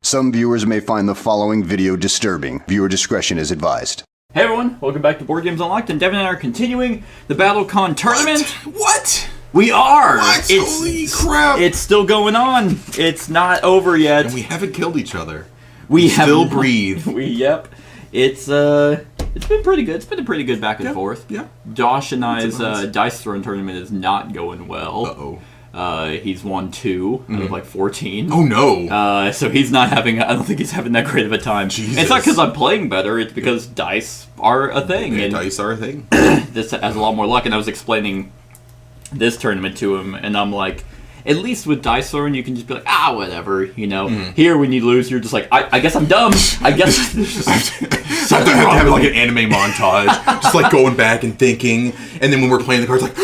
Some viewers may find the following video disturbing. Viewer discretion is advised. Hey everyone, welcome back to Board Games Unlocked, and Devin and I are continuing the BattleCon tournament. What? We are! What? Holy crap! It's still going on. It's not over yet. And we haven't killed each other. We still breathe. It's been pretty good. It's been a pretty good back and forth. Yeah. Josh and I's dice throwing tournament is not going well. Uh-oh. He's won 2 out of like 14. Oh no! So he's not having. I don't think he's having that great of a time. Jesus. It's not because I'm playing better. It's because dice are a thing. Yeah, and dice are a thing. This has a lot more luck. And I was explaining this tournament to him, and I'm like, at least with dice throwing, you can just be like, whatever, you know. Here, when you lose, you're just like, I guess I'm dumb. I guess there's just I have like an anime montage, just like going back and thinking, and then when we're playing the cards, like,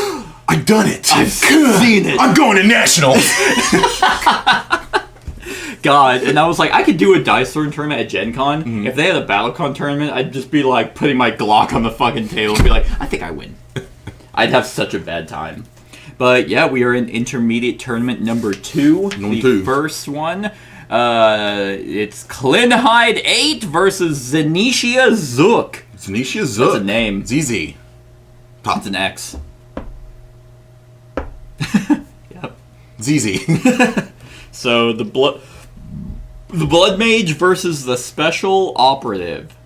I've done it. I've seen it. I'm going to nationals. God, and I was like, I could do a dice throwing tournament at Gen Con. If they had a BattleCon tournament, I'd just be like putting my Glock on the fucking table and be like, I think I win. I'd have such a bad time. But yeah, we are in intermediate tournament number 2. The first one, it's Clinhyde 8 versus Xenitia Zook. Xenitia Zook. That's a name. ZZ. It's an X. Yep. ZZ. So the blood mage versus the special operative.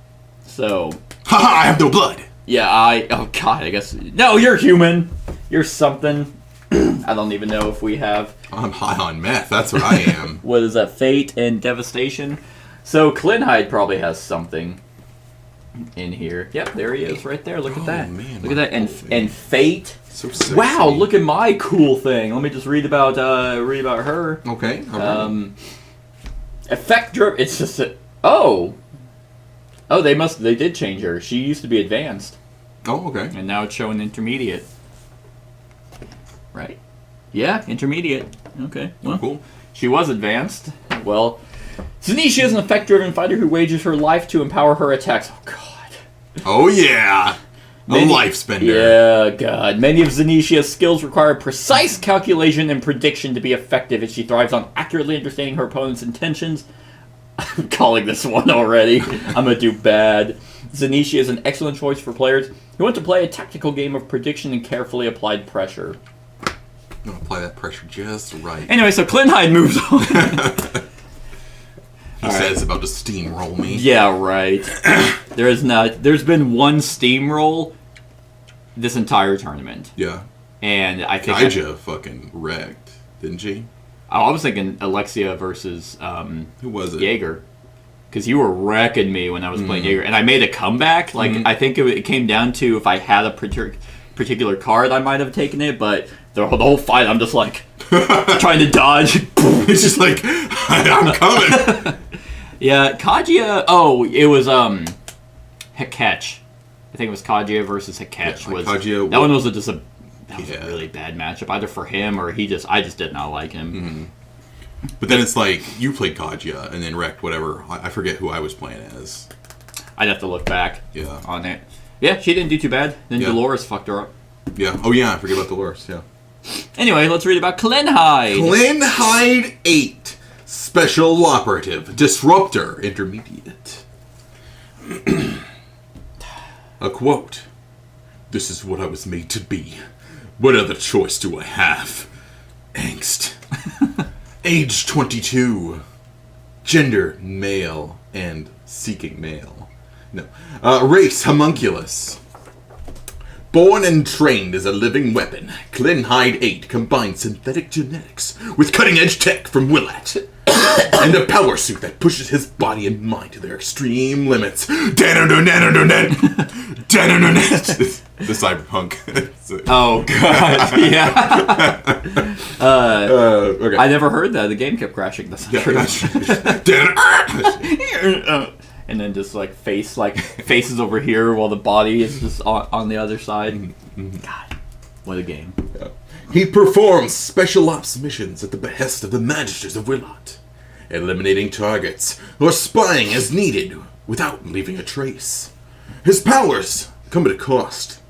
So. Haha! I have no blood. Yeah, oh god, I guess. No, you're human. You're something. I don't even know if we have. I'm high on meth. That's what I am. What is that? Fate and devastation. So Clinhyde probably has something in here. Yep, there he is, right there. Look at that. Man, look at that. And fate. So sexy. Wow, look at my cool thing. Let me just read about her. Okay. Right. Effect drip. It's just Oh, they did change her. She used to be advanced. Oh, okay. And now it's showing intermediate. Right? Yeah, intermediate. Okay. Well, cool. She was advanced. Well, Xenitia is an effect-driven fighter who wages her life to empower her attacks. Oh, God. Oh, yeah. A life spender. Yeah, God. Many of Xenitia's skills require precise calculation and prediction to be effective, and she thrives on accurately understanding her opponent's intentions. I'm calling this one already. I'm going to do bad. Xenitia is an excellent choice for players who want to play a tactical game of prediction and carefully applied pressure. I'm going to apply that pressure just right. Anyway, so Clinhyde moves on. He says about to steamroll me. Yeah, right. There's been one steamroll this entire tournament. Yeah. And I think Kaija fucking wrecked, didn't she? I was thinking Alexia versus who was it? Jaeger. Because you were wrecking me when I was playing Jaeger. And I made a comeback. Like, I think it came down to if I had a particular card, I might have taken it. But the whole fight, I'm just like, trying to dodge. It's just like, I'm coming. Yeah, Kaguya. Oh, it was Hekech. I think it was Kaguya versus Hekech. Yeah, that one was a really bad matchup, either for him or I just did not like him. But then it's like, you played Kaguya and then wrecked whatever. I forget who I was playing as. I'd have to look back on it. Yeah, she didn't do too bad. Then Dolores fucked her up. Yeah. Oh, yeah, I forget about Dolores, yeah. Anyway, let's read about Clinhyde. Clinhyde 8. Special Operative. Disruptor. Intermediate. A quote. This is what I was made to be. What other choice do I have? Angst. Age 22. Gender male and seeking male. No. Race homunculus. Born and trained as a living weapon, Clinhyde 8 combines synthetic genetics with cutting-edge tech from Willat and a power suit that pushes his body and mind to their extreme limits. The cyberpunk. Oh, God. Yeah. Okay. I never heard that. The game kept crashing. That's not true. And then just faces over here while the body is just on the other side. God, what a game. Yeah. He performs special ops missions at the behest of the Magisters of Willat, eliminating targets or spying as needed without leaving a trace. His powers come at a cost.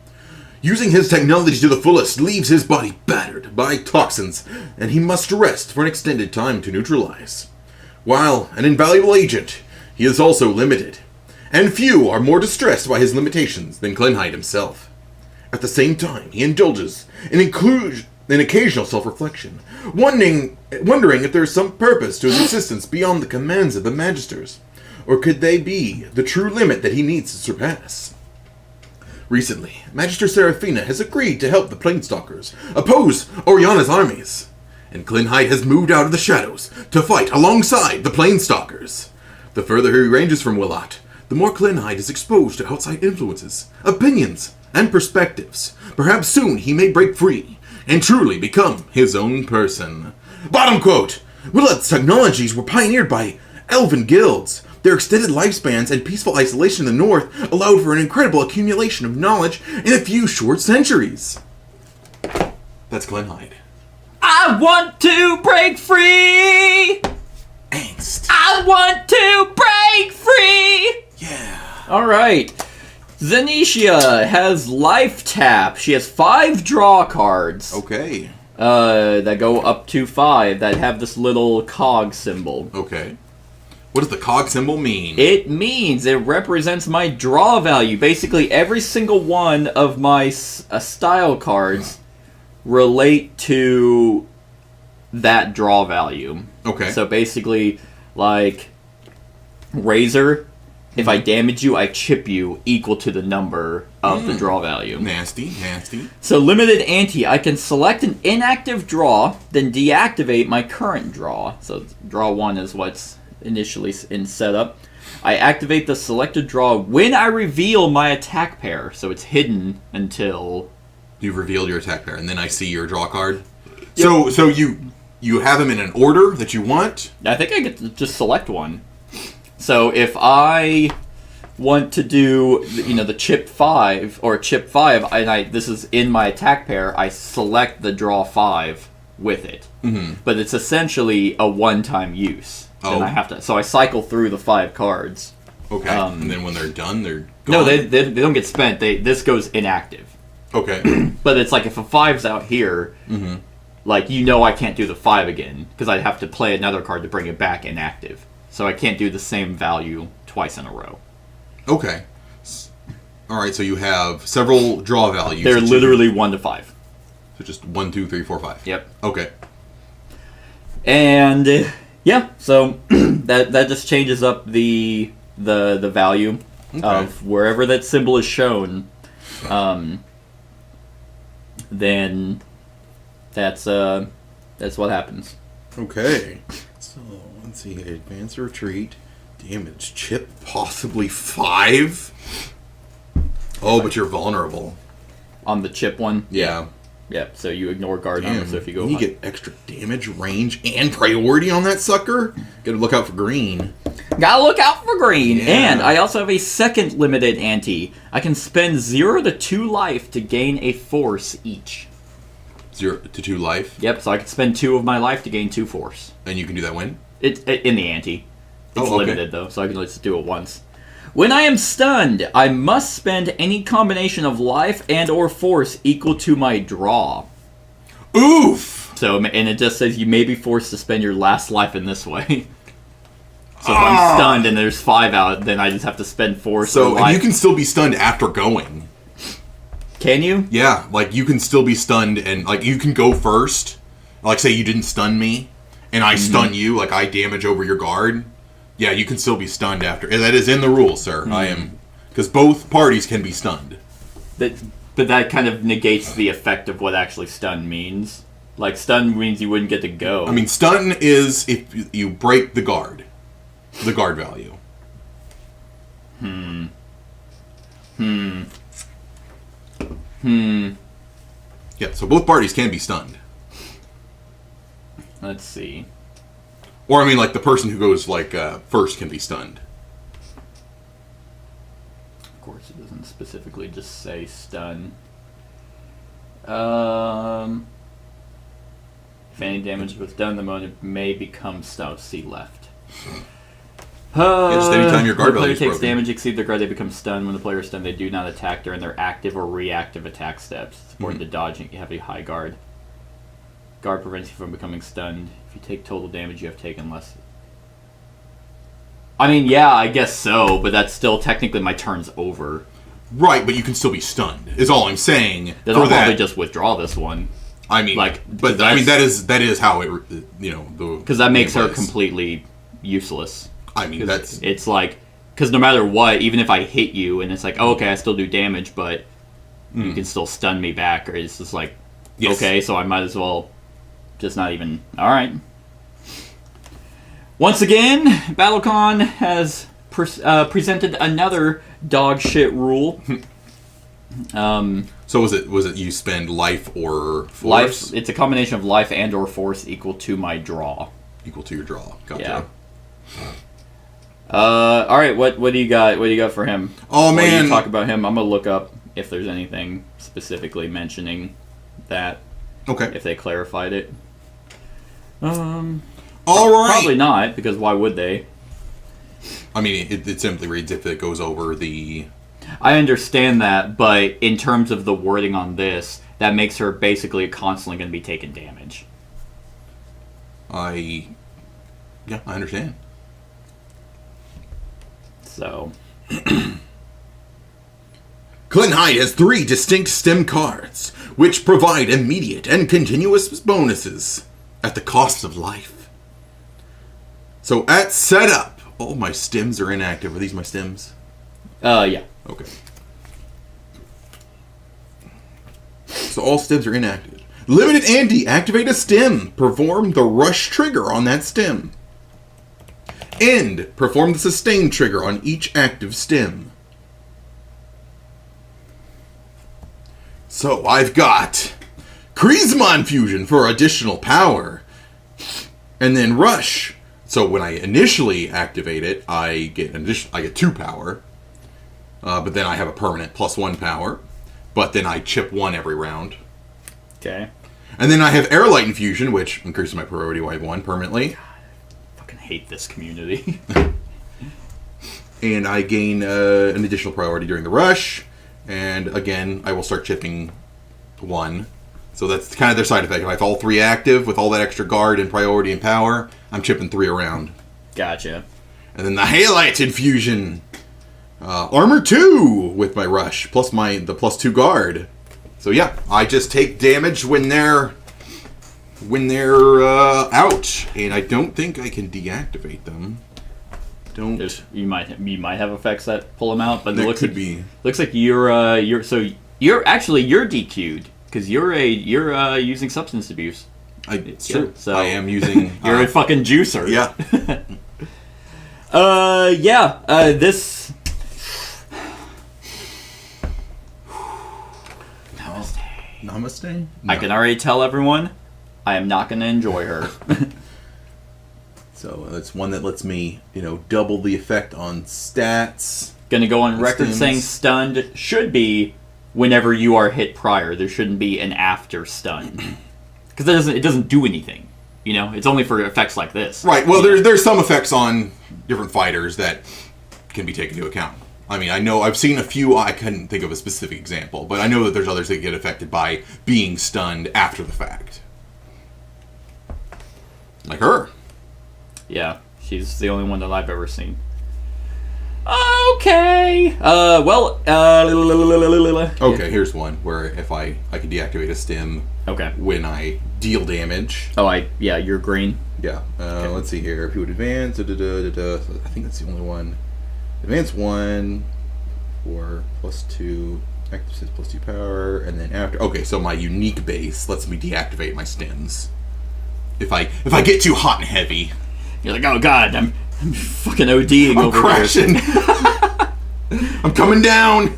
Using his technology to the fullest leaves his body battered by toxins, and he must rest for an extended time to neutralize. While an invaluable agent, he is also limited, and few are more distressed by his limitations than Clinhyde himself. At the same time, he indulges in occasional self-reflection, wondering if there is some purpose to his existence beyond the commands of the Magisters, or could they be the true limit that he needs to surpass? Recently, Magister Seraphina has agreed to help the Planestalkers oppose Oriana's armies, and Clinhyde has moved out of the shadows to fight alongside the Planestalkers. The further he ranges from Willot, the more Clinhyde is exposed to outside influences, opinions, and perspectives. Perhaps soon he may break free and truly become his own person. Bottom quote! Willot's technologies were pioneered by elven guilds. Their extended lifespans and peaceful isolation in the north allowed for an incredible accumulation of knowledge in a few short centuries. That's Clinhyde. I want to break free! Angst. I want to break free! Yeah. Alright. Xenitia has life tap. She has 5 draw cards. Okay. That go up to 5 that have this little cog symbol. Okay. What does the cog symbol mean? It means it represents my draw value. Basically, every single one of my style cards relate to that draw value. Okay. So basically, like, Razor, if I damage you, I chip you equal to the number of the draw value. Nasty, nasty. So limited ante, I can select an inactive draw, then deactivate my current draw. So draw 1 is what's initially in setup. I activate the selected draw when I reveal my attack pair. So it's hidden until You've revealed your attack pair, and then I see your draw card. Yep. So you have them in an order that you want? I think I get to just select one. So if I want to do, the chip 5, or chip 5, and this is in my attack pair, I select the draw 5 with it. Mm-hmm. But it's essentially a one-time use. Oh. And so I cycle through the 5 cards. Okay. And then when they're done, they're gone? No, they don't get spent. This goes inactive. Okay. But it's like if a 5's out here, like, I can't do the 5 again, because I'd have to play another card to bring it back inactive. So I can't do the same value twice in a row. Okay. Alright, so you have several draw values. They're literally 1 to 5. So just 1, 2, 3, 4, 5. Yep. Okay. And yeah, so that just changes up the value of wherever that symbol is shown. Then that's what happens. Okay. So let's see. Advance or retreat. Damage chip possibly 5. Oh, but you're vulnerable. On the chip one? Yeah. Yep, so you ignore guard number, so if you go... You get extra damage, range, and priority on that sucker? Gotta look out for green. Gotta look out for green! Yeah. And I also have a second limited ante. I can spend 0 to 2 life to gain a force each. 0 to 2 life? Yep, so I can spend 2 of my life to gain 2 force. And you can do that when? It in the ante. It's okay. limited, though, so I can just do it once. When I am stunned, I must spend any combination of life and or force equal to my draw. Oof! So, and it just says you may be forced to spend your last life in this way. So if I'm stunned and there's 5 out, then I just have to spend force or life. And you can still be stunned after going. Can you? Yeah, like you can still be stunned and like you can go first. Like say you didn't stun me and I stun you, like I damage over your guard. Yeah, you can still be stunned after. That is in the rules, sir. I am... Because both parties can be stunned. But that kind of negates the effect of what actually stun means. Like, stun means you wouldn't get to go. I mean, stun is if you break the guard. The guard value. Yeah, so both parties can be stunned. Let's see. Or, I mean, like, the person who goes, like, first can be stunned. Of course, it doesn't specifically just say stun. If any damage was done, the opponent may become stunned. See left. Just anytime your guard the player value is takes broken. damage, exceed their guard, they become stunned. When the player is stunned, they do not attack during their active or reactive attack steps. It's important to dodge and have a high guard. Guard prevents you from becoming stunned. If you take total damage, you have taken less. I mean, yeah, I guess so, but that's still technically my turn's over. Right, but you can still be stunned. Is all I'm saying. Then I'll probably just withdraw this one. I mean, like, but I mean that is how it, you know, because that makes her completely useless. I mean, it's like, because no matter what, even if I hit you and it's like, oh, okay, I still do damage, but you can still stun me back, or it's just like, okay, so I might as well just not even. All right. Once again, BattleCon has presented another dog shit rule. So was it you spend life or force? Life. It's a combination of life and or force equal to my draw. Equal to your draw. Gotcha. Yeah. All right. What do you got? What do you got for him? Oh man. While you talk about him, I'm gonna look up if there's anything specifically mentioning that. Okay. If they clarified it. All right. Probably not, because why would they? I mean, it simply reads if it goes over the... I understand that, but in terms of the wording on this, that makes her basically constantly going to be taking damage. Yeah, I understand. So... Clinhyde has 3 distinct stem cards, which provide immediate and continuous bonuses at the cost of life. So at setup, all my stems are inactive. Are these my stems? Yeah. Okay. So all stems are inactive. Limited and deactivate a stem. Perform the rush trigger on that stem. And perform the sustain trigger on each active stem. So I've got Charisma Infusion for additional power. And then Rush. So when I initially activate it, I get 2 power. But then I have a permanent +1 power. But then I chip 1 every round. Okay. And then I have Airlight Infusion, which increases my priority by 1 permanently. God, I fucking hate this community. And I gain an additional priority during the rush. And again, I will start chipping 1. So that's kind of their side effect. If I have all 3 active with all that extra guard and priority and power, I'm chipping 3 around. Gotcha. And then the Halite Infusion. Armor 2 with my rush, plus the +2 guard. So yeah, I just take damage when they're out, and I don't think I can deactivate them. You might have effects that pull them out, but that it looks could like, be. Looks like you're DQ'd because you're using substance abuse. It's true. So I am using. You're a fucking juicer. Yeah. This. Namaste. I can already tell everyone, I am not going to enjoy her. So it's one that lets me, double the effect on stats. Going to go on record saying stunned should be whenever you are hit prior. There shouldn't be an after stun. Because it doesn't do anything. It's only for effects like this. Right. Well, there's some effects on different fighters that can be taken into account. I mean, I know I've seen a few. I couldn't think of a specific example, but I know that there's others that get affected by being stunned after the fact. Like her. Yeah, she's the only one that I've ever seen. Okay. Okay, here's one where if I can deactivate a stem. Okay. When I deal damage. You're green. Yeah. Okay. Let's see here. If you would advance, I think that's the only one. Advance 1 for +2, active says +2 power, and then after. Okay, so my unique base lets me deactivate my stems. If I get too hot and heavy. You're like, oh god, I'm fucking ODing I'm over crashing. here. I'm coming down.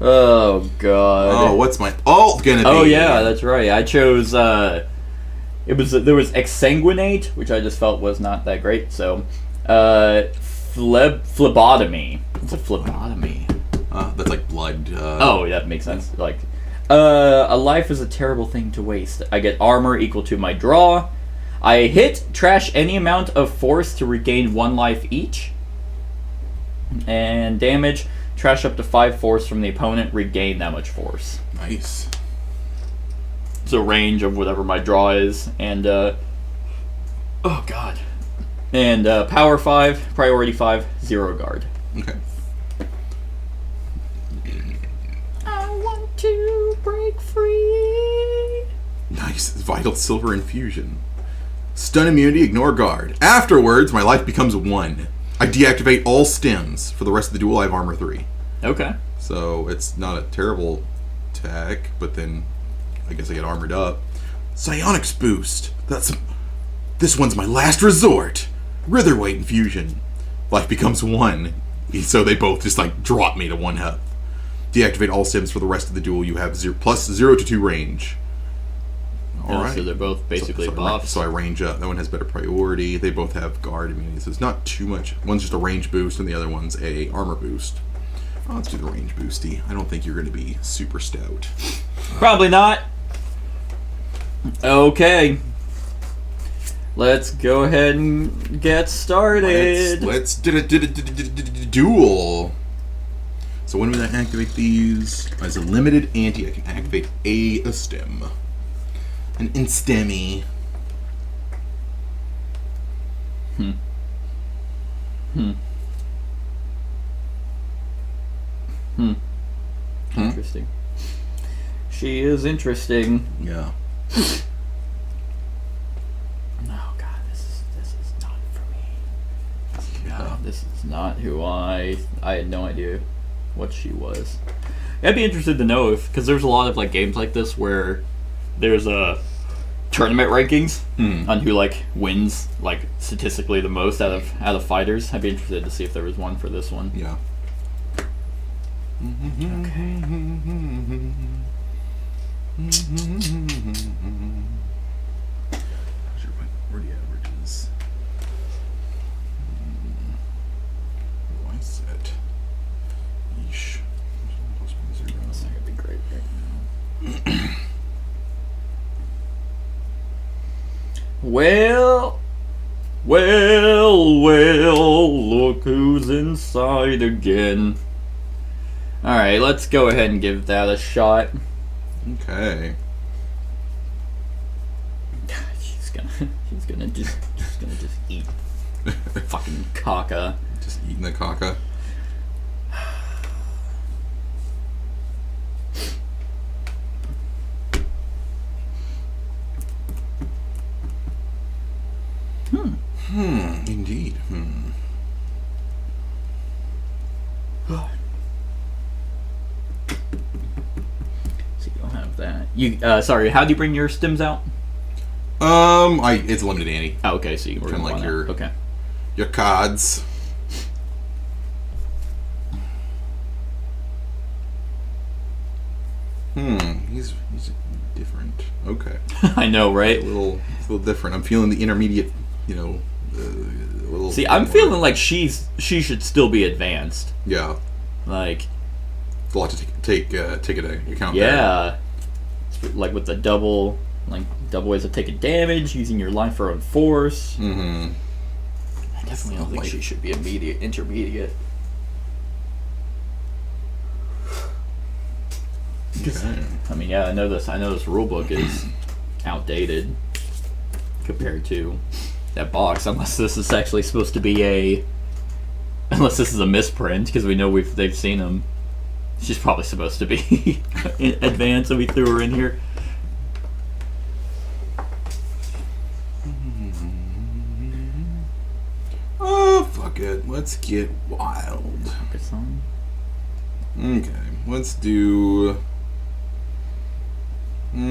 Oh god. Oh, what's my ult gonna be? Oh yeah, that's right. I chose there was exsanguinate, which I just felt was not that great. So, phlebotomy. What's a phlebotomy? That's like blood. Oh, that makes sense. Like, a life is a terrible thing to waste. I get armor equal to my draw. I hit trash any amount of force to regain 1 life each. And damage, trash up to 5 force from the opponent, regain that much force. Nice. It's a range of whatever my draw is, and oh god. And power 5, priority 5, 0 guard. Okay. I want to break free. Nice. Vital Silver Infusion. Stun immunity, ignore guard. Afterwards, my life becomes 1. I deactivate all stims. For the rest of the duel, I have armor 3. Okay. So it's not a terrible tech, but then I guess I get armored up. Psionics boost. This one's my last resort. Ritherweight infusion. Life becomes 1. So they both just like drop me to 1 health. Deactivate all stims for the rest of the duel. You have plus 0 to 2 range. Alright. So they're both basically buffs. So I range up. That one has better priority. They both have guard immunity, so it's not too much. One's just a range boost, and the other one's a armor boost. Oh, let's do the range boosty. I don't think you're going to be super stout. Probably not. Okay. Let's go ahead and get started. Let's duel. So when would I activate these? As a limited anti, I can activate a stem. An instemmy. Interesting. She is interesting. Yeah. Oh god, this is not for me. No, this is not who I had no idea what she was. I'd be interested to know if, because there's a lot of like games like this where there's a tournament rankings on who like wins like statistically the most out of fighters. I'd be interested to see if there was one for this one. Yeah. Okay. Sure, priority averages. What do I set? Yeesh. That's not gonna be great right now. Well, look who's inside again. Alright, let's go ahead and give that a shot. Okay. She's gonna just eat fucking caca. Just eating the caca. Indeed. So you don't have that. You sorry, how do you bring your stims out? It's limited ante. Oh, okay, so you Kinda like your- okay. Your cards. He's different. Okay. I know, right? It's a little different. I'm feeling the intermediate, a little. See, I'm more- feeling like she should still be advanced. Yeah. Like, It's a lot to take into account. yeah, like with the double ways of taking damage, using your life for own force. Mm-hmm. I definitely don't think Like- she should be intermediate. Okay. I mean, yeah, I know this rule book is outdated compared to that box, unless this is actually supposed to be unless this is a misprint, because we know they've seen them. She's probably supposed to be advanced, and we threw her in here. Oh, fuck it. Let's get wild. Focus on. Okay, let's do. That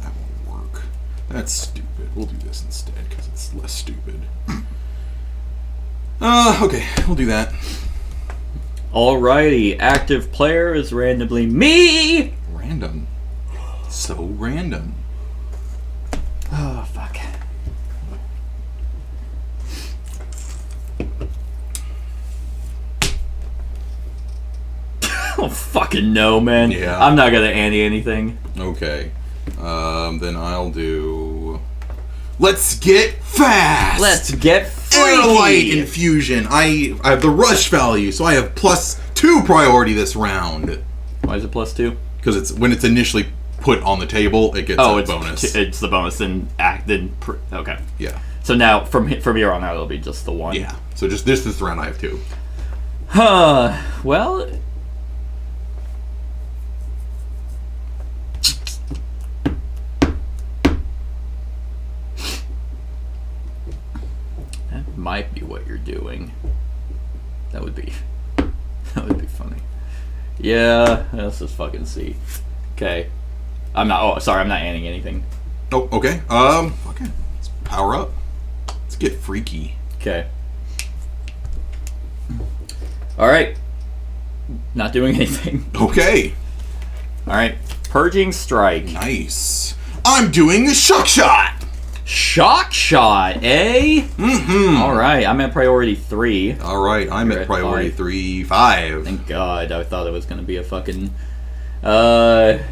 won't work. That's stupid. We'll do this instead because it's less stupid. Okay, we'll do that. Alrighty, active player is randomly me! Random. So random. Oh, fuck. Oh, fucking no, man. Yeah. I'm not gonna ante anything. Okay. Then I'll do. Let's get fast! Let's get Airlight freaky! infusion. I have the rush value, so I have +2 priority this round. Why is it +2? Because it's when it's initially put on the table, it gets a it's bonus. it's the bonus, then okay. Yeah. So now, from here on out, it'll be just the one. Yeah. So just this round I have 2. Well... That might be what you're doing. That would be funny. Yeah, let's just fucking see. Okay. I'm not adding anything. Oh, okay. Okay. Let's power up. Let's get freaky. Okay. Alright. Not doing anything. Okay. Alright. Purging Strike. Nice. I'm doing a shock shot. Shock Shot, eh? Mm-hmm. Alright, I'm at priority 3. All right, I'm You're at at priority 5. 3, 5. Thank God, I thought it was gonna be a fucking... So,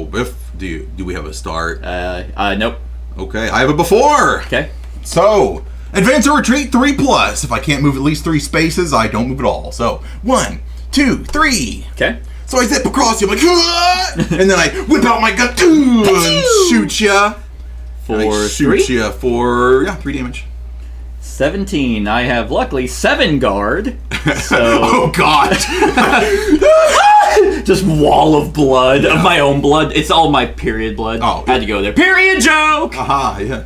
Biff, do we have a start? Nope. Okay, I have a before. Okay. So, advance or retreat 3+. If I can't move at least 3 spaces, I don't move at all. So, 1, 2, 3. Okay. So I zip across you, I'm like, "Ah!" And then I whip out my gun and shoot ya. For shoot 3? ya for 3 damage. 17. I have, luckily, 7 guard. So... Oh, God. Just wall of blood, of my own blood. It's all my period blood. Oh. Had to go there. Period joke! Aha, yeah.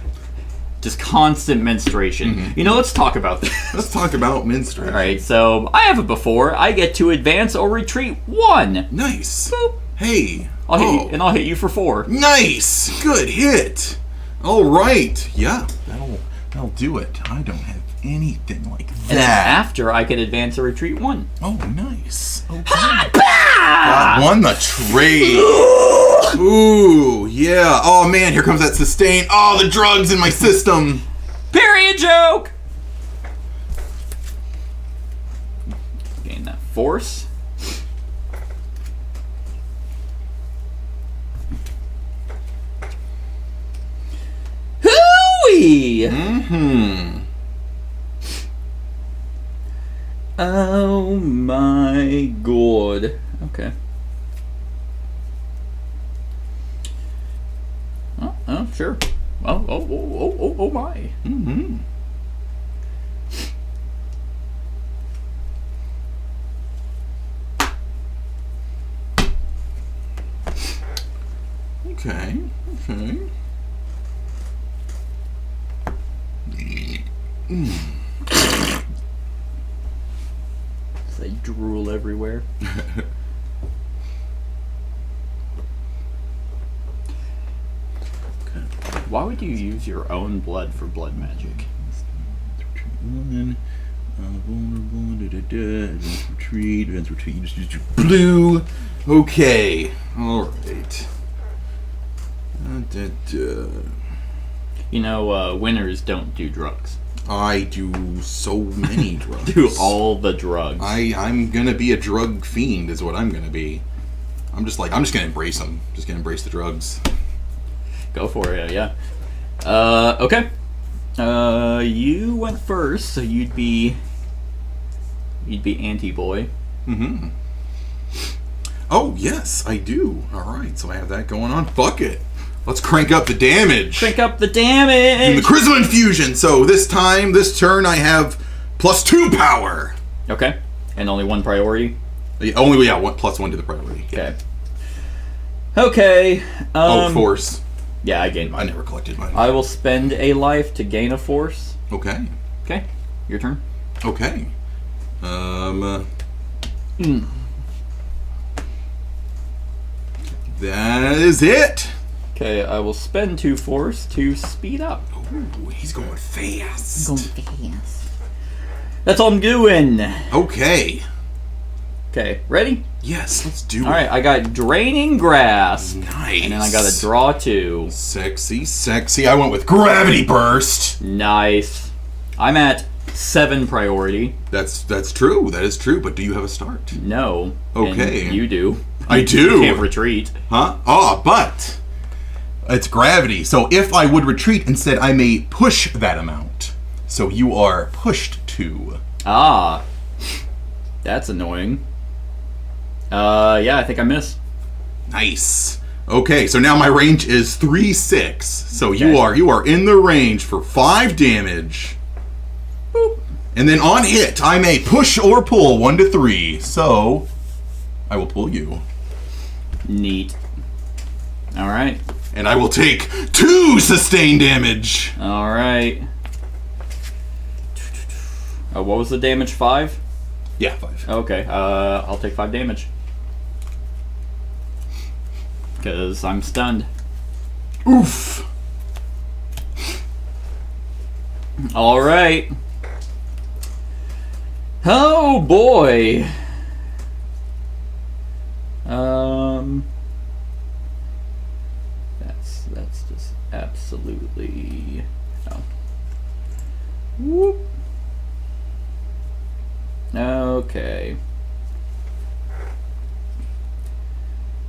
Just constant menstruation. Mm-hmm. You know, let's talk about this. Let's talk about menstruation. Alright, so I have a before. I get to advance or retreat 1. Nice. Boop. Hey. I'll hit you for 4. Nice. Good hit. All right. Yeah, that'll do it. I don't have anything like that. And then after, I can advance or retreat 1. Oh, nice. Okay. Won the trade. Ooh, yeah. Oh, man, here comes that sustain. Oh, the drugs in my system. Period joke! Gain that force. Hooey! Mm-hmm. Oh my god. Okay. Oh, sure. Oh my. Mm-hmm. Okay. They drool everywhere. Why would you use your own blood for blood magic? Vulnerable. Advance retreat. You just use your blue. Okay. All right. You know, winners don't do drugs. I do so many drugs. Do all the drugs. I'm gonna be a drug fiend, is what I'm gonna be. I'm just gonna embrace them. Just gonna embrace the drugs. Go for it, yeah. Okay. You went first, so you'd be anti-boy. Mm-hmm. Oh, yes, I do. Alright, so I have that going on. Fuck it. Let's crank up the damage. Crank up the damage! In the Charisma Infusion. So this turn, I have +2 power. Okay. And only 1 priority? Only, yeah, +1 to the priority. Okay. Okay. Force. Yeah, I gained mine. I never collected mine. I will spend a life to gain a force. Okay. Okay. Your turn. Okay. That is it. Okay, I will spend 2 force to speed up. Ooh, he's going fast. That's all I'm doing. Okay. Okay, ready? Yes, let's do it. Alright, I got Draining Grasp. Nice. And then I got a Draw 2. Sexy, sexy. I went with Gravity Burst. Nice. I'm at 7 priority. That's true. That is true. But do you have a start? No. Okay. And you do. I do. You can't retreat. Huh? Oh, but it's gravity. So if I would retreat instead, I may push that amount. So you are pushed to. Ah. That's annoying. Yeah, I think I miss. Nice. Okay, so now my range is 3-6. So you are in the range for 5 damage. Boop. And then on hit, I may push or pull 1 to 3. So I will pull you. Neat. All right. And I will take 2 sustained damage. All right. What was the damage? 5? Yeah, 5. Okay. I'll take 5 damage. Because I'm stunned. Oof. All right. Oh boy. That's just absolutely. Oh. Whoop. Okay.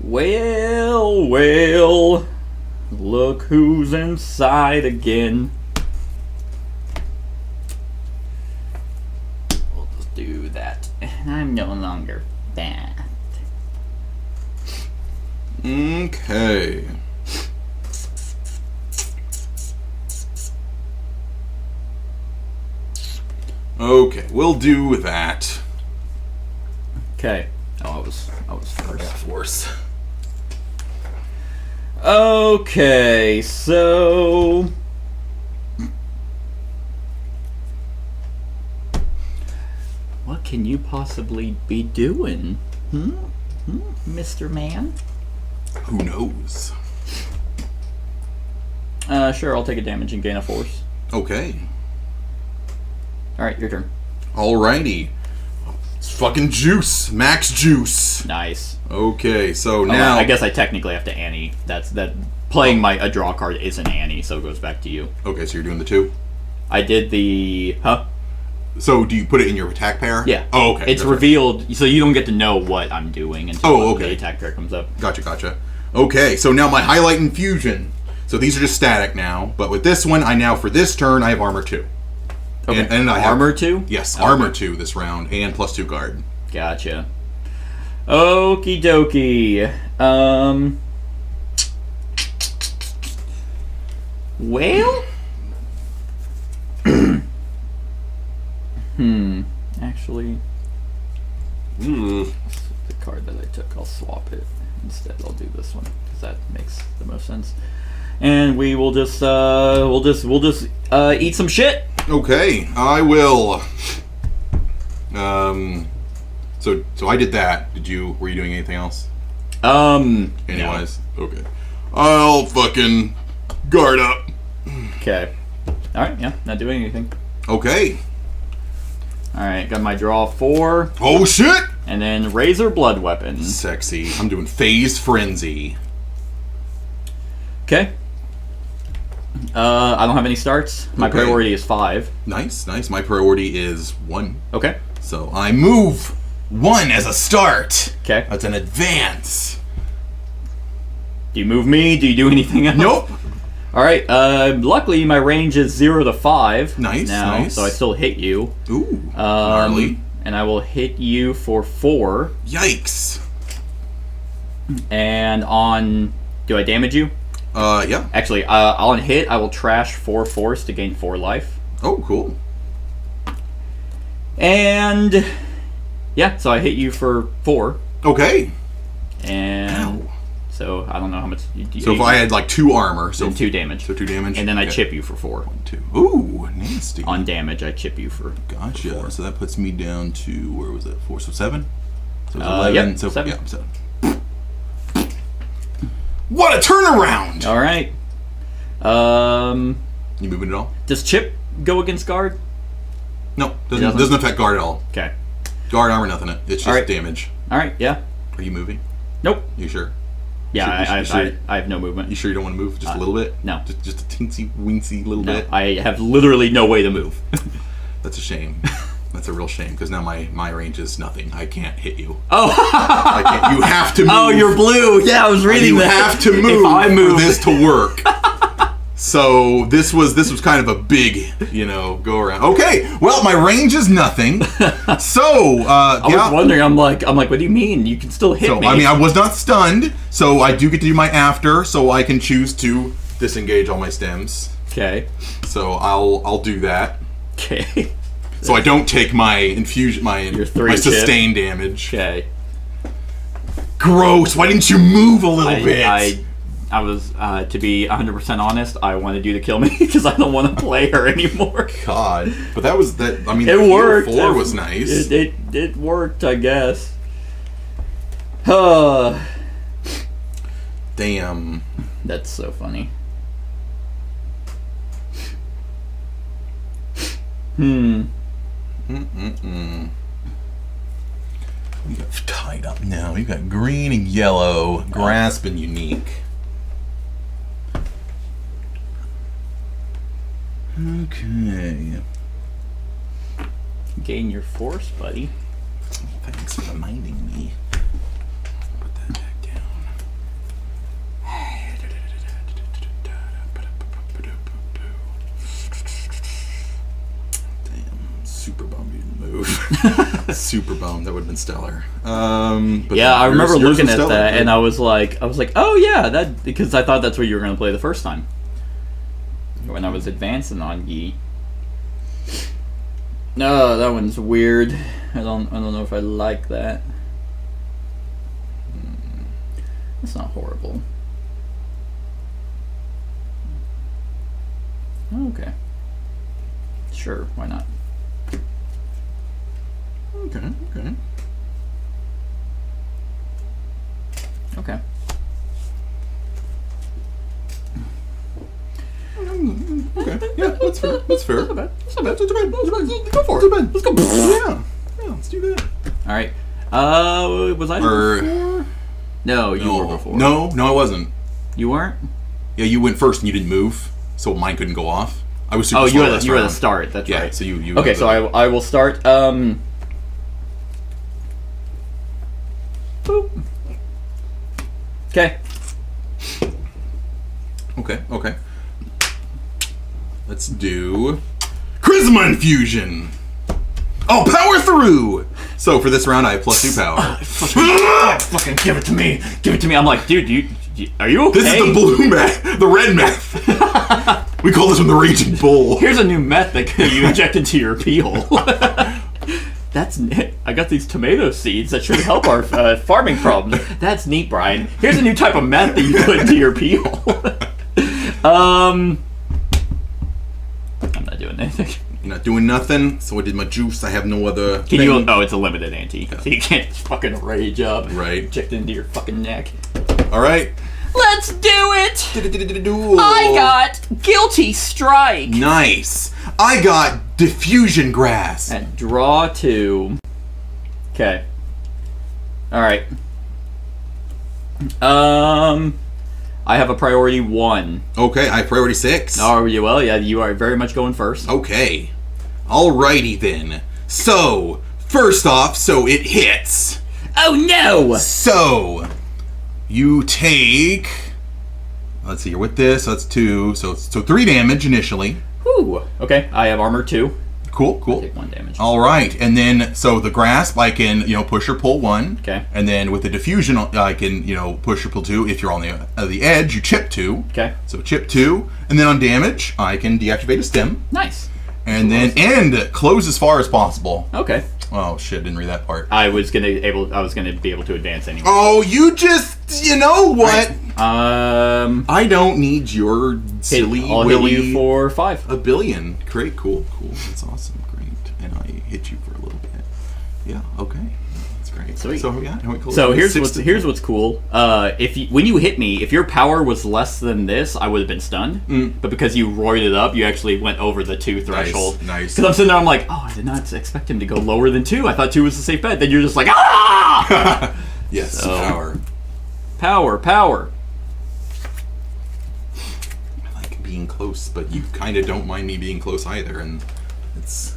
Well, look who's inside again. We'll just do that. I'm no longer bad. Okay. Okay, we'll do that. Okay. Oh, I was first. Force. Okay, so what can you possibly be doing? Mr. Man? Who knows? Sure, I'll take a damage and gain a force. Okay. Alright, your turn. Alrighty. It's fucking juice. Max juice. Nice. Okay, so now I guess I technically have to Annie. That playing a draw card is an Annie, so it goes back to you. Okay, so you're doing the 2? I did the So do you put it in your attack pair? Yeah. Oh, okay. It's That's right. revealed, so you don't get to know what I'm doing until okay. the attack pair comes up. Gotcha. Okay, so now my highlight infusion. So these are just static now, but with this one, for this turn, I have armor 2. Okay. And I have Armor 2? Yes, Okay. armor 2 this round, and +2 guard. Gotcha. Okie dokie. Well? Actually, the card that I took, I'll swap it. Instead, I'll do this one, because that makes the most sense. And we will just, we'll just eat some shit. Okay, I will. So I did that. Were you doing anything else? Anyways, no. Okay. I'll fucking guard up. Okay. Alright, yeah, not doing anything. Okay. Alright, got my draw 4. Oh shit! And then Razor Blood Weapon. Sexy. I'm doing Phase Frenzy. Okay. I don't have any starts. My Okay. priority is 5. Nice. My priority is 1. Okay. So I move 1 as a start. Okay. That's an advance. Do you move me? Do you do anything else? Nope. Alright, luckily my range is 0 to 5. Nice, now, nice. so I still hit you. Ooh. Gnarly. And I will hit you for 4. Yikes. And on... Do I damage you? Yeah. Actually, on hit, I will trash 4 force to gain 4 life. Oh, cool. And... Yeah, so I hit you for 4. Okay. And... Ow. So, I don't know how much... So if I had like 2 armor, so 2 damage. So 2 damage. And then I Okay. chip you for 4. 1, 2. Ooh, nasty. On damage, I chip you for... Gotcha. For 4. So that puts me down to, where was that? 4, so 7? So it's 11. Yep, so 7. Yeah, 7. What a turnaround! Alright. You moving at all? Does chip go against guard? No, doesn't? doesn't affect guard at all. Okay. Guard armor, nothing. It's just Alright. damage. Alright, yeah. Are you moving? Nope. You sure? Yeah, You sure? I have no movement. You sure you don't want to move just a little bit? No. Just a teensy weensy little No, bit? I have literally no way to move. That's a shame. That's a real shame, because now my range is nothing. I can't hit you. Oh! I can't. You have to move. Oh, you're blue! Yeah, I was reading You that. have to move If I move... for this to work. So this was kind of a big, go around. Okay, well, my range is nothing. So I was wondering. I'm like, what do you mean? You can still hit me. I mean, I was not stunned, so I do get to do my after, so I can choose to disengage all my stems. Okay. So I'll do that. Okay. So I don't take my infusion, my sustain damage. Okay. Gross. Why didn't you move a little bit? I was, to be 100% honest, I wanted you to kill me because I don't want to play her anymore. God. But that was that. I mean, it worked. 4 was nice. It worked, I guess. Damn. That's so funny. You got tied up now. You got green and yellow, grasp and unique. Okay. Gain your force, buddy. Thanks for reminding me. Put that back down. Damn, super bum you didn't move. Super bum, that would have been stellar. But yeah, I remember yours looking was at stellar, that, right? and I was like, oh yeah, that, because I thought that's what you were going to play the first time when I was advancing on Yi. No, that one's weird. I don't know if I like that. It's not horrible. Okay. Sure, why not? Okay. Okay. Okay. Yeah, that's fair. That's fair. Not bad. That's not bad. Go for it. Let's go. Yeah, let's do that. All right. Was I Or- before? No, you were before. No, I wasn't. You weren't? Yeah, you went first and you didn't move, so mine couldn't go off. I was super Oh, slow you were last the round. start. That's Yeah, right. so you Okay, had so the- I will start. Boop. Okay. Okay. Let's do Charisma Infusion. Oh, Power Through! So for this round, I have +2 power. Fucking give it to me. Give it to me. I'm like, dude, are you okay? This is the blue meth, the red meth. We call this one the Raging Bull. Here's a new meth that you inject into your peel. That's neat. I got these tomato seeds that should help our farming problems. That's neat, Brian. Here's a new type of meth that you put into your peel. I'm not doing anything. You're not doing nothing, so I did my juice. I have no other Can thing. you? Oh, it's a limited ante, so you can't just fucking rage up. Right. Inject into your fucking neck. All right. Let's do it. I got Guilty Strike. Nice. I got Diffusion Grass. And draw 2. Okay. All right. I have a priority 1. Okay, I have priority 6. Oh, you well? Yeah, you are very much going first. Okay. Alrighty then. So, first off, so it hits. Oh no! So, you take... Let's see, you're with this, so that's 2. So 3 damage initially. Whew. Okay, I have armor 2. Cool. Take 1 damage. Alright, and then, so the grasp, I can, push or pull 1. Okay. And then with the diffusion, I can, push or pull 2. If you're on the edge, you chip 2. Okay. So chip 2. And then on damage, I can deactivate a stem. Nice. And then end close as far as possible. Okay. Oh shit, didn't read that part. I was gonna be able to advance anyway. Oh, you just, you know what? Right. I don't need your silly I'll willy. hit you for 5. A billion. Great, cool. That's awesome. Great. And I hit you for a little bit. Yeah. Okay. That's great. Sweet. So yeah. Cool. So here's what's cool. When you hit me, if your power was less than this, I would have been stunned. But because you roided up, you actually went over the 2 threshold. Nice. Because I'm sitting there, I'm like, oh, I did not expect him to go lower than 2. I thought 2 was the safe bet. Then you're just like, ah! Yes. So- Power. Power. I like being close, but you kind of don't mind me being close either, and it's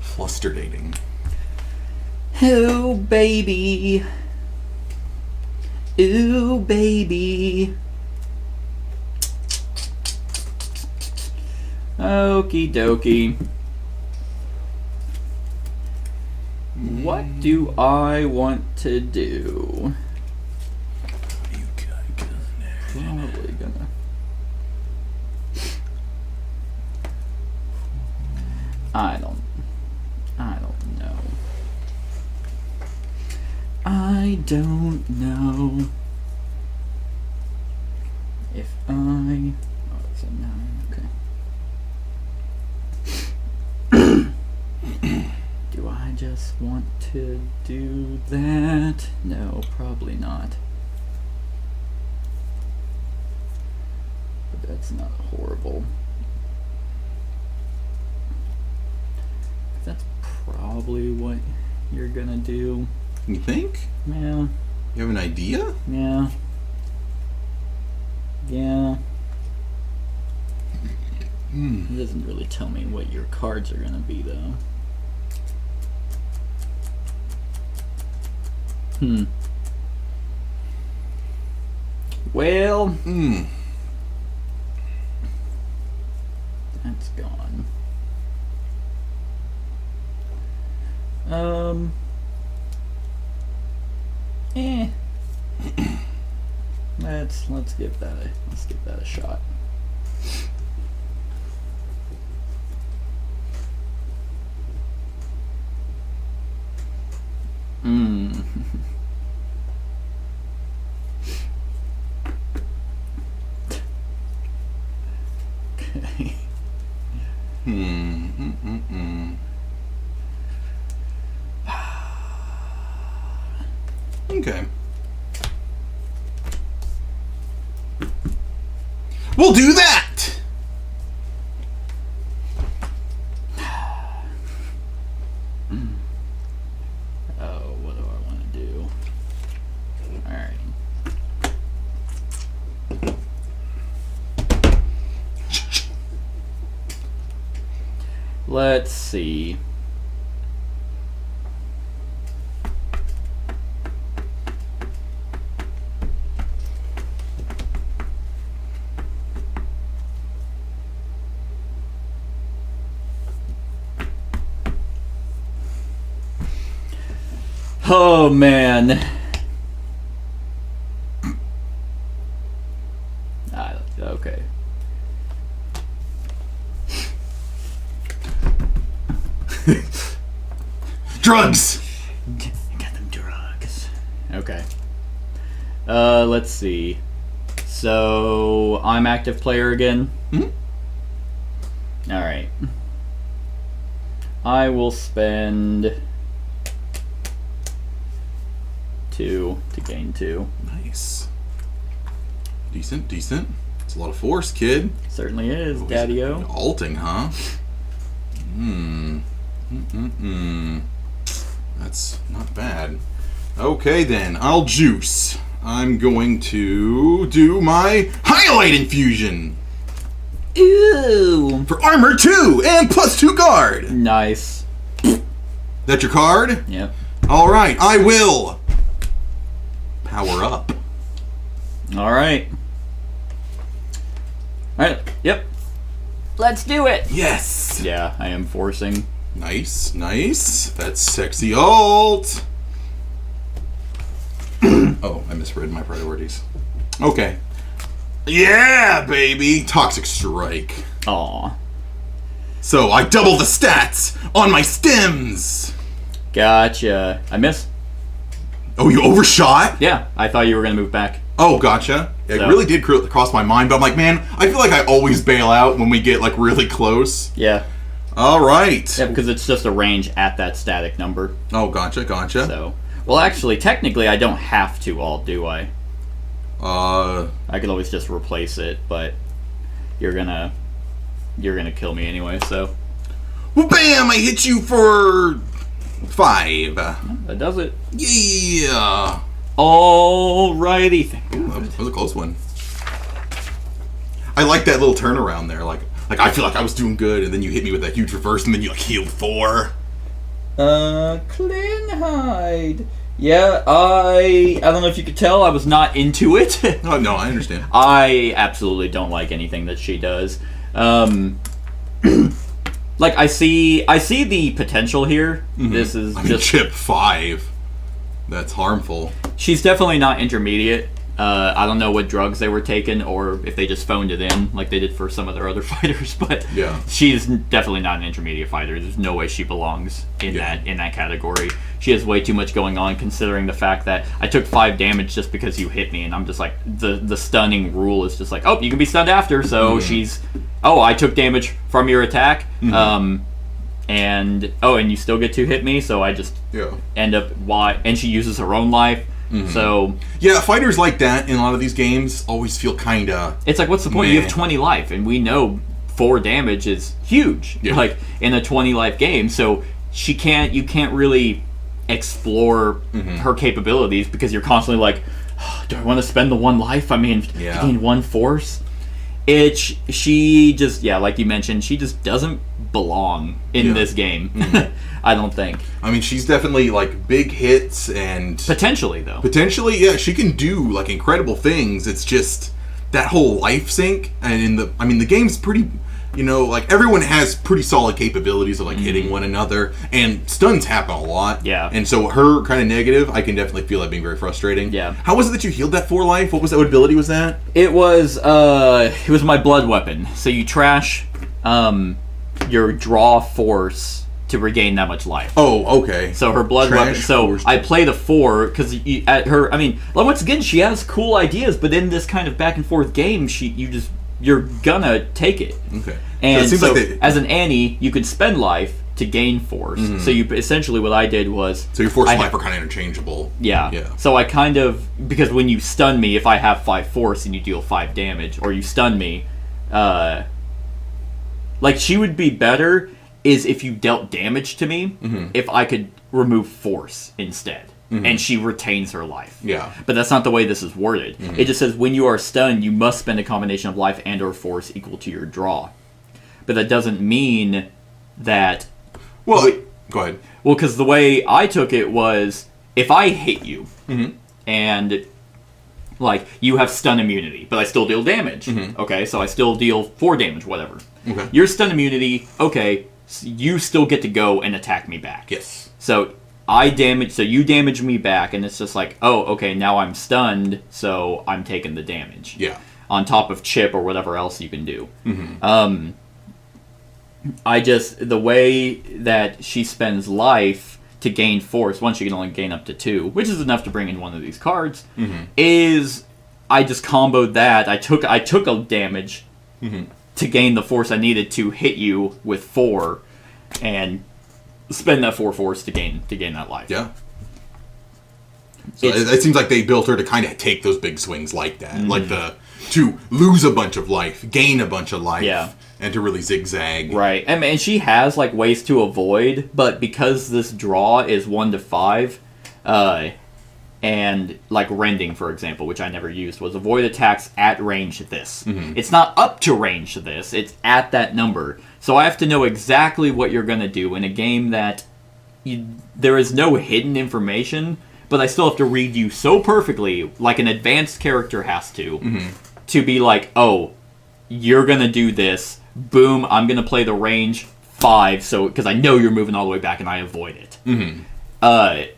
flusterdating. Oh, baby. Ooh, baby. Okie dokie. What do I want to do? Probably gonna. I don't know. I don't know if I. Oh, it's a 9. Okay. Do I just want to do that? No, probably not. But that's not horrible. That's probably what you're gonna do. You think? Yeah. You have an idea? Yeah. Yeah. It doesn't really tell me what your cards are gonna be, though. Well. That's gone. Let's give that a shot. Okay. We'll do that! Oh, what do I want to do? Alright. Let's see. Oh man. Okay. Drugs! Got them drugs. Okay. Let's see. So I'm active player again. Alright. I will spend 2 to gain 2. Nice. Decent. It's a lot of force, kid. Certainly is, Daddy-O. Alting, huh? That's not bad. Okay then, I'll juice. I'm going to do my highlight infusion. Ew. For armor 2 and +2 guard. Nice. That's your card? Yep. Alright, I will power up. Alright. Alright, yep. Let's do it! Yes! Yeah, I am forcing. Nice. That's sexy alt. Oh, I misread my priorities. Okay. Yeah, baby! Toxic Strike. Aw. So I double the stats on my stems! Gotcha. I missed. Oh, you overshot? Yeah, I thought you were gonna move back. Oh, gotcha. It So- really did cross my mind, but I'm like, man, I feel like I always bail out when we get, like, really close. Yeah. Alright. Yeah, because it's just a range at that static number. Oh, gotcha. So, well, actually, technically, I don't have to alt, do I? Uh, I could always just replace it, but you're gonna kill me anyway. So, well, bam! I hit you for 5. that does it. Yeah. Alrighty. That was a close one. I like that little turnaround there. Like I feel like I was doing good, and then you hit me with that huge reverse, and then you like healed 4. Clinhyde. Yeah, I don't know if you could tell, I was not into it. Oh no, I understand. I absolutely don't like anything that she does. like I see the potential here. This is just chip 5. That's harmful. She's definitely not intermediate. I don't know what drugs they were taking, or if they just phoned it in like they did for some of their other fighters. But Yeah. she's definitely not an intermediate fighter. There's no way she belongs in that category. She has way too much going on, considering the fact that I took 5 damage just because you hit me, and I'm just like the stunning rule is just like, oh, you can be stunned after. So she's, oh, I took damage from your attack, and you still get to hit me. So I just end up and she uses her own life. So yeah, fighters like that in a lot of these games always feel kind of. It's like, what's the point? You have 20 life, and we know 4 damage is huge. Yeah. Like in a 20 life game, so you can't really explore her capabilities because you're constantly like, oh, do I want to spend the 1 life? I mean, to gain 1 force. She just, like you mentioned, she just doesn't belong in this game. I don't think. I mean, she's definitely like big hits and potentially, though. Potentially, she can do like incredible things. It's just that whole life sync, and the game's pretty. Like everyone has pretty solid capabilities of like hitting one another, and stuns happen a lot. Yeah. And so her kind of negative, I can definitely feel that being very frustrating. Yeah. How was it that you healed that 4 life? What was that? What ability was that? It was my blood weapon. So you trash your draw force to regain that much life. Oh, okay. So her blood weapon. So I play the 4 because at her. I mean, once again, she has cool ideas, but in this kind of back and forth game, you're gonna take it. Okay. And so, as an Annie, you could spend life to gain force. So you essentially, what I did was, so your force and life are kind of interchangeable. Yeah. So I kind of, because when you stun me, if I have 5 force and you deal 5 damage, or you stun me, like she would be better is if you dealt damage to me, if I could remove force instead. And she retains her life. Yeah. But that's not the way this is worded. It just says, when you are stunned, you must spend a combination of life and or force equal to your draw. But that doesn't mean that... Well, go ahead. Well, because the way I took it was, if I hit you, and, like, you have stun immunity, but I still deal damage. Okay, so I still deal 4 damage, whatever. Okay. Your stun immunity, okay, so you still get to go and attack me back. Yes. So you damage me back, and it's just like, oh, okay, now I'm stunned, so I'm taking the damage. Yeah. On top of chip or whatever else you can do. The way that she spends life to gain force, once you can only gain up to 2, which is enough to bring in one of these cards, is I just comboed that. I took a damage to gain the force I needed to hit you with 4, and spend that 4 force to gain that life. Yeah. So it seems like they built her to kind of take those big swings like that, like to lose a bunch of life, gain a bunch of life, and to really zigzag. Right, and she has like ways to avoid, but because this draw is 1 to 5, and like rending, for example, which I never used, was avoid attacks at range this. It's not up to range this; it's at that number. So I have to know exactly what you're gonna do in a game that there is no hidden information, but I still have to read you so perfectly, like an advanced character has to be like, oh, you're gonna do this. Boom! I'm gonna play the range 5, so because I know you're moving all the way back, and I avoid it.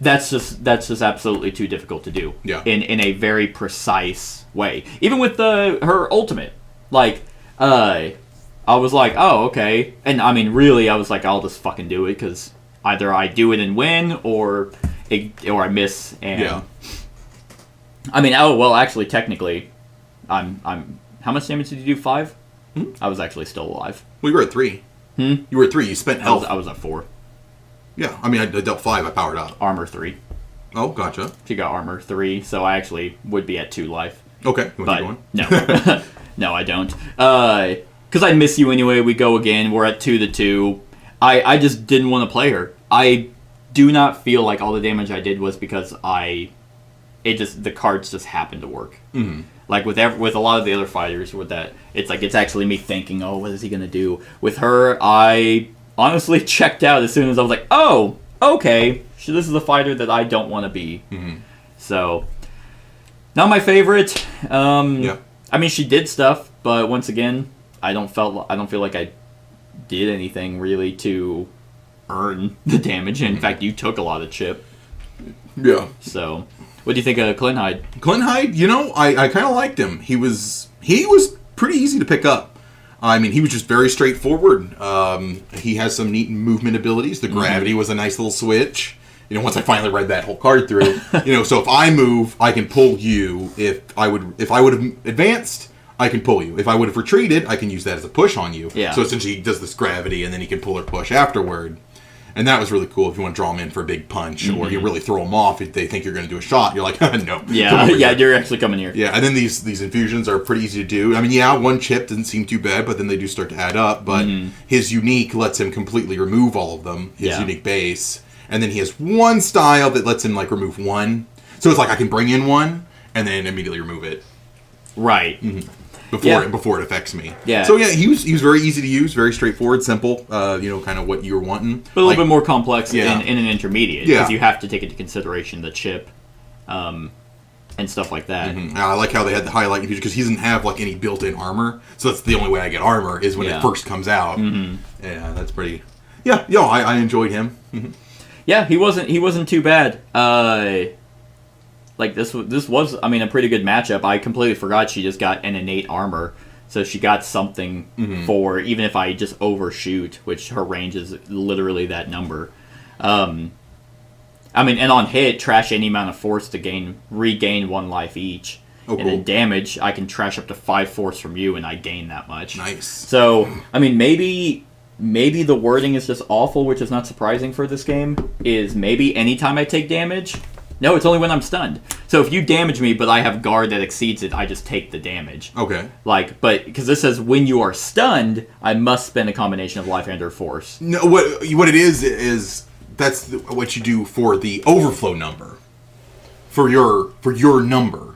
That's just absolutely too difficult to do. Yeah. In a very precise way. Even with her ultimate, like, I was like, oh, okay, and I mean, really, I was like, I'll just fucking do it because either I do it and win, or I miss. And I mean, actually, technically, I'm. How much damage did you do? 5? I was actually still alive. Well, you were at 3. You were at 3. You spent health. I was at 4. Yeah, I mean, I dealt 5. I powered up. Armor 3. Oh, gotcha. She got armor 3, so I actually would be at 2 life. Okay, you want to keep But going? no, no, I don't. Because I miss you anyway. We go again. We're at 2 to 2. I just didn't want to play her. I do not feel like all the damage I did was because the cards just happened to work. Like with a lot of the other fighters, with that, it's actually me thinking, oh, what is he gonna do? With her, I honestly checked out as soon as I was like, oh, okay, so this is a fighter that I don't want to be. So, not my favorite. I mean, she did stuff, but once again, I don't feel like I did anything really to earn the damage. In fact, you took a lot of chip. Yeah. So, what do you think of Clinhyde? Clinhyde, I kind of liked him. He was pretty easy to pick up. I mean, he was just very straightforward. He has some neat movement abilities. The gravity was a nice little switch. Once I finally read that whole card through, so if I move, I can pull you. If I would have advanced, I can pull you. If I would have retreated, I can use that as a push on you. Yeah. So essentially, he does this gravity, and then he can pull or push afterward. And that was really cool if you want to draw them in for a big punch, or you really throw them off if they think you're going to do a shot. You're like, no. Yeah, you're actually coming here. Yeah, and then these infusions are pretty easy to do. I mean, one chip doesn't seem too bad, but then they do start to add up. But his unique lets him completely remove all of them, his unique base. And then he has one style that lets him, remove one. So it's like I can bring in one, and then immediately remove it. Right. Before it affects me. Yeah. So yeah, he was very easy to use, very straightforward, simple. Kind of what you were wanting. But a little bit more complex in an intermediate because Yeah. you have to take into consideration the chip, and stuff like that. I like how they had the highlight because he doesn't have any built-in armor. So that's the only way I get armor is when it first comes out. Yeah, that's pretty. Yeah, I enjoyed him. Yeah, he wasn't too bad. This was a pretty good matchup. I completely forgot she just got an innate armor, so she got something for even if I just overshoot, which her range is literally that number. And on hit, trash any amount of force to regain 1 life each. Oh, and then damage, I can trash up to 5 force from you, and I gain that much. Nice. So, maybe the wording is just awful, which is not surprising for this game, is maybe anytime I take damage... No, it's only when I'm stunned. So if you damage me, but I have guard that exceeds it, I just take the damage. Okay. But because this says when you are stunned, I must spend a combination of life and/or force. No, what it is that's what you do for the overflow number. For your number.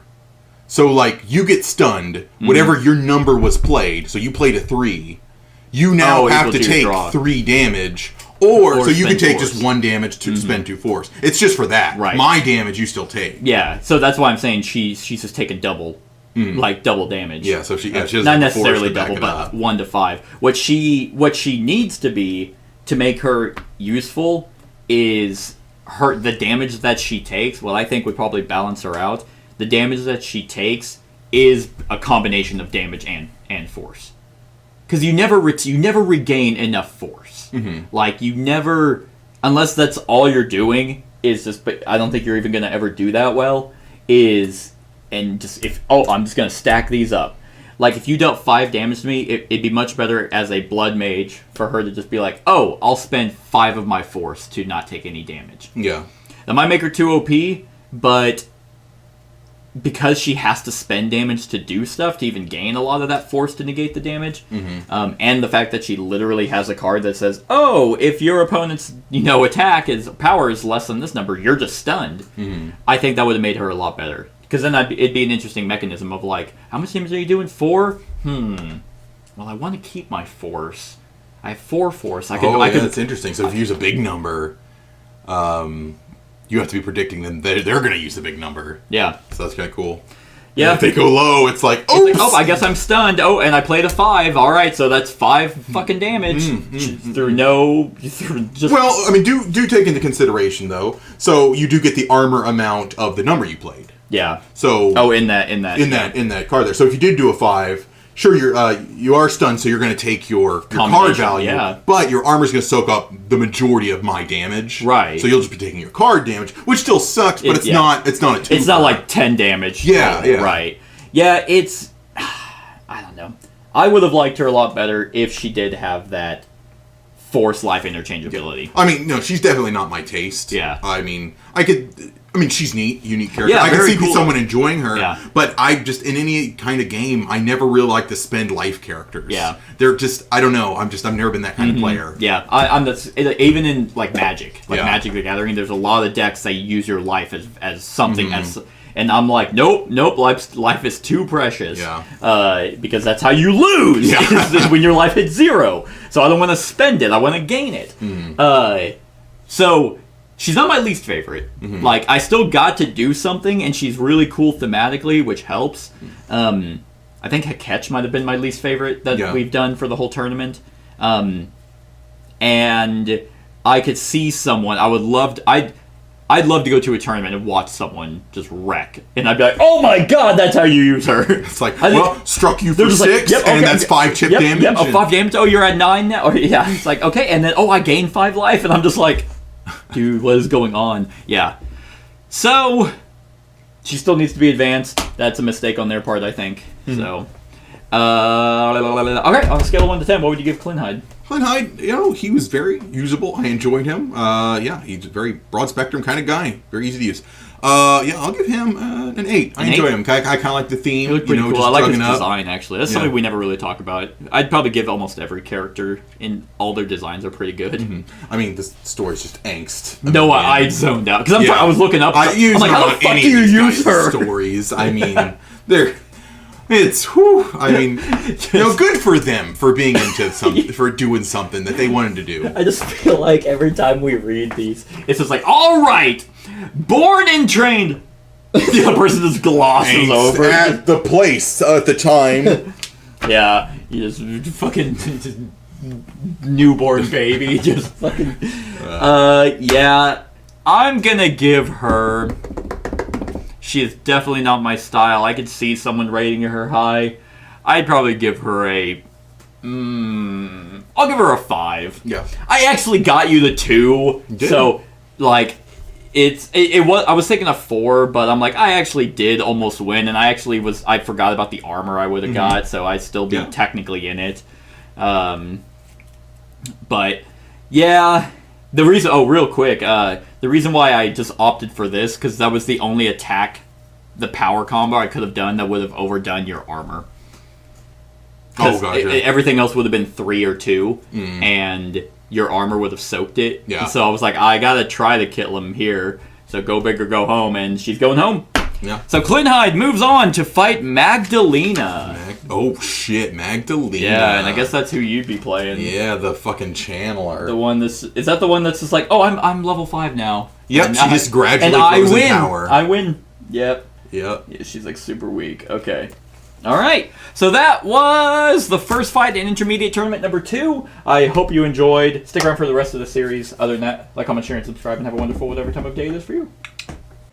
So you get stunned, whatever your number was played. So you played a 3. You now have to take 3 damage. Or so you can take just 1 damage to spend 2 force. It's just for that. Right. My damage you still take. Yeah, so that's why I'm saying she's just taking double, double damage. Yeah, so she doesn't not have necessarily force to back double, it but up. 1 to 5. What she needs to be to make her useful is the damage that she takes. What I think would probably balance her out. The damage that she takes is a combination of damage and force. Because you never regain enough force. You never, unless that's all you're doing is just. But I don't think you're even gonna ever do that well. I'm just gonna stack these up. If you dealt 5 damage to me, it'd be much better as a blood mage for her to just be like, oh, I'll spend 5 of my force to not take any damage. Yeah. That might make her too OP, but because she has to spend damage to do stuff to even gain a lot of that force to negate the damage, and the fact that she literally has a card that says, "Oh, if your opponent's power is less than this number, you're just stunned." I think that would have made her a lot better because then it'd be an interesting mechanism of how much damage are you doing? 4? Well, I want to keep my force. I have 4 force. That's interesting. So if you use a big number, you have to be predicting them they're going to use the big number. Yeah. So that's kind of cool. Yeah. And if they go low, it's like, oh, I guess I'm stunned. Oh, and I played a 5. All right, so that's 5 fucking damage Well, do take into consideration though. So you do get the armor amount of the number you played. Yeah. So in that card there. So if you did do a 5, sure you are stunned, so you're going to take your card value. Yeah. But your armor's going to soak up the majority of my damage. Right. So you'll just be taking your card damage, which still sucks, but it's not a 2. It's not like 10 damage. Yeah, yeah. Right. Yeah, it's I don't know. I would have liked her a lot better if she did have that force life interchangeability. No, she's definitely not my taste. Yeah. She's neat, unique character. Yeah, I can very see cool. someone enjoying her, Yeah. but I just, in any kind of game, I never really like to spend life characters. Yeah. They're just, I don't know, I've never been that kind of player. Yeah, even in Magic, Yeah. Magic the Gathering, there's a lot of decks that use your life as something and I'm like, nope, life is too precious. Yeah. Because that's how you lose is when your life hits 0. So I don't want to spend it, I want to gain it. So she's not my least favorite. I still got to do something, and she's really cool thematically, which helps. I think Hakech might have been my least favorite that we've done for the whole tournament. and I could see someone. I'd love to go to a tournament and watch someone just wreck, and I'd be like, "Oh my god, that's how you use her." It's like, well, struck you for 6, like, yep, and okay, that's 5 chip damage. Yep, 5 damage. Oh, you're at 9 now. Or, yeah, it's like, okay, and then I gained 5 life, and I'm just like, dude, what is going on? Yeah. So she still needs to be advanced. That's a mistake on their part, I think. So, okay, on a scale of 1 to 10, what would you give Clinhyde? Clinhyde, he was very usable. I enjoyed him. He's a very broad spectrum kind of guy. Very easy to use. I'll give him an 8. I enjoy him. I kind of like the theme. He looked pretty cool. Just I like his up. design, actually. That's something we never really talk about. I'd probably give almost every character in all their designs are pretty good. Mm-hmm. I mean, this story's just angst. No, I zoned out because I was looking up. I'm like, how the fuck do you use her? Stories. I mean, they're. It's whew. I mean, good for them for being into for doing something that they wanted to do. I just feel like every time we read these, it's just like, all right, born and trained. The other person just glosses over at the place at the time. Yeah, you just fucking newborn baby, just fucking. Yeah, I'm gonna give her. She is definitely not my style. I could see someone rating her high. I'd probably give her a... I'll give her a 5. Yeah. I actually got you the 2. So, like, it was... I was thinking a 4, but I'm like, I actually did almost win, and I forgot about the armor I would have got, so I'd still be technically in it. But, yeah... The reason... Oh, real quick, the reason why I just opted for this, because that was the only attack, the power combo I could have done that would have overdone your armor. Oh, gotcha. Everything else would have been 3 or 2, and your armor would have soaked it. Yeah. And so I was like, I gotta try to kill him here, so go big or go home, and she's going home. Yeah. So Clinhyde moves on to fight Magdalena. Oh shit, Magdalena. Yeah, and I guess that's who you'd be playing. Yeah, the fucking channeler. The one is that the one that's just like, oh, I'm level 5 now. Yep, and she just gradually and grows in power. I win. Yep. Yep. Yeah, she's like super weak. Okay. All right. So that was the first fight in Intermediate Tournament number 2. I hope you enjoyed. Stick around for the rest of the series. Other than that, like, comment, share, and subscribe, and have a wonderful whatever time of day it is for you.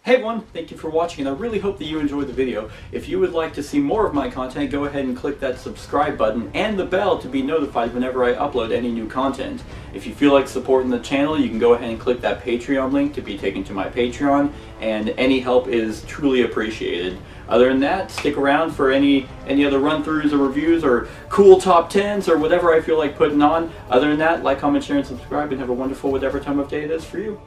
Hey everyone, thank you for watching, and I really hope that you enjoyed the video. If you would like to see more of my content, go ahead and click that subscribe button and the bell to be notified whenever I upload any new content. If you feel like supporting the channel, you can go ahead and click that Patreon link to be taken to my Patreon, and any help is truly appreciated. Other than that, stick around for any other run-throughs or reviews or cool top 10s or whatever I feel like putting on. Other than that, like, comment, share, and subscribe, and have a wonderful whatever time of day it is for you.